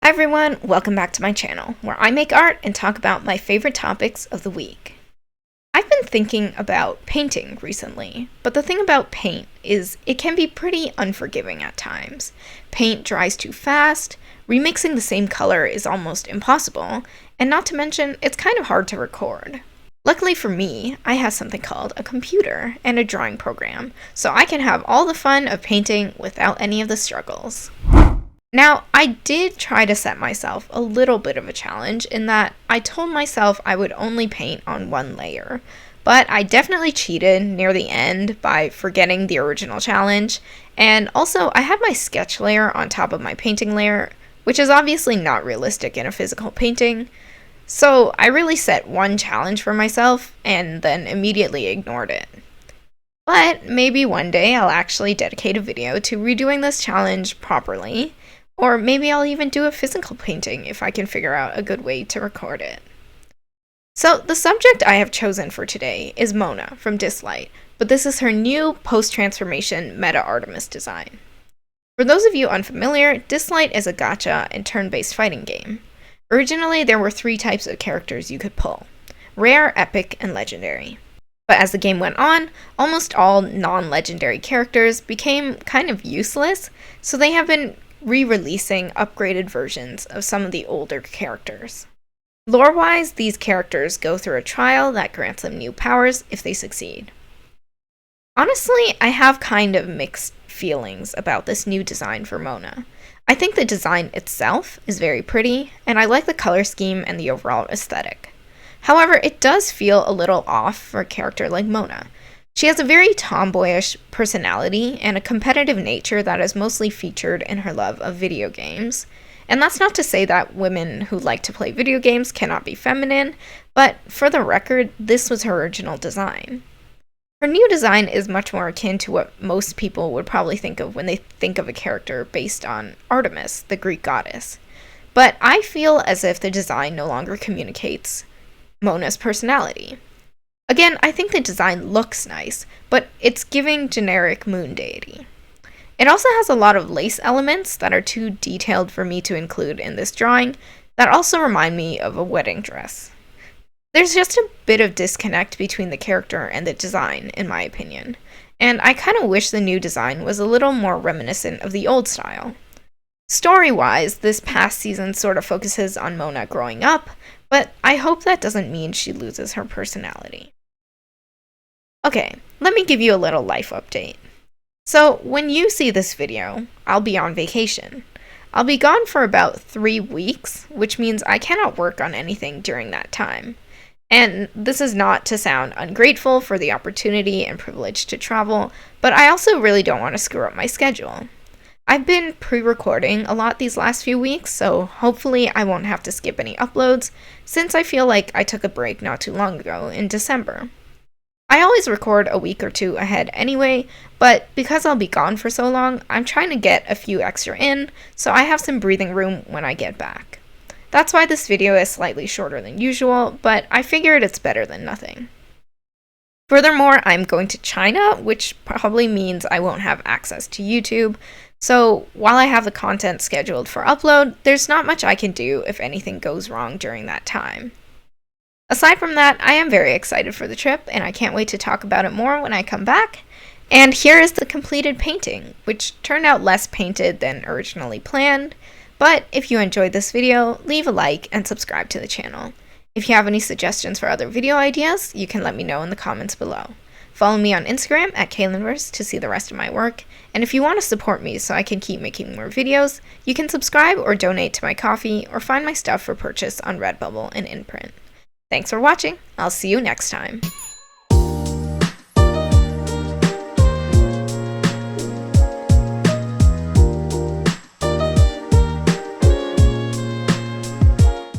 Hi everyone, welcome back to my channel, where I make art and talk about my favorite topics of the week. I've been thinking about painting recently, but the thing about paint is it can be pretty unforgiving at times. Paint dries too fast, remixing the same color is almost impossible, and not to mention, it's kind of hard to record. Luckily for me, I have something called a computer and a drawing program, so I can have all the fun of painting without any of the struggles. Now, I did try to set myself a little bit of a challenge in that I told myself I would only paint on one layer, but I definitely cheated near the end by forgetting the original challenge, and also I had my sketch layer on top of my painting layer, which is obviously not realistic in a physical painting, so I really set one challenge for myself and then immediately ignored it. But maybe one day I'll actually dedicate a video to redoing this challenge properly. Or maybe I'll even do a physical painting if I can figure out a good way to record it. So the subject I have chosen for today is Mona from Dislyte, but this is her new post-transformation Meta Artemis design. For those of you unfamiliar, Dislyte is a gacha and turn-based fighting game. Originally, there were 3 types of characters you could pull: rare, epic, and legendary. But as the game went on, almost all non-legendary characters became kind of useless, so they have been re-releasing upgraded versions of some of the older characters. Lore-wise, these characters go through a trial that grants them new powers if they succeed. Honestly, I have kind of mixed feelings about this new design for Mona. I think the design itself is very pretty, and I like the color scheme and the overall aesthetic. However, it does feel a little off for a character like Mona. She has a very tomboyish personality and a competitive nature that is mostly featured in her love of video games. And that's not to say that women who like to play video games cannot be feminine, but for the record, this was her original design. Her new design is much more akin to what most people would probably think of when they think of a character based on Artemis, the Greek goddess. But I feel as if the design no longer communicates Mona's personality. Again, I think the design looks nice, but it's giving generic moon deity. It also has a lot of lace elements that are too detailed for me to include in this drawing that also remind me of a wedding dress. There's just a bit of disconnect between the character and the design, in my opinion, and I kind of wish the new design was a little more reminiscent of the old style. Story-wise, this past season sort of focuses on Mona growing up, but I hope that doesn't mean she loses her personality. Okay, let me give you a little life update. So, when you see this video, I'll be on vacation. I'll be gone for about 3 weeks, which means I cannot work on anything during that time. And this is not to sound ungrateful for the opportunity and privilege to travel, but I also really don't want to screw up my schedule. I've been pre-recording a lot these last few weeks, so hopefully I won't have to skip any uploads, since I feel like I took a break not too long ago in December. I always record a week or 2 ahead anyway, but because I'll be gone for so long, I'm trying to get a few extra in, so I have some breathing room when I get back. That's why this video is slightly shorter than usual, but I figured it's better than nothing. Furthermore, I'm going to China, which probably means I won't have access to YouTube, so while I have the content scheduled for upload, there's not much I can do if anything goes wrong during that time. Aside from that, I am very excited for the trip, and I can't wait to talk about it more when I come back. And here is the completed painting, which turned out less painted than originally planned. But if you enjoyed this video, leave a like and subscribe to the channel. If you have any suggestions for other video ideas, you can let me know in the comments below. Follow me on Instagram at Kaylinverse to see the rest of my work, and if you want to support me so I can keep making more videos, you can subscribe or donate to my Ko-fi or find my stuff for purchase on Redbubble and InPrint. Thanks for watching. I'll see you next time.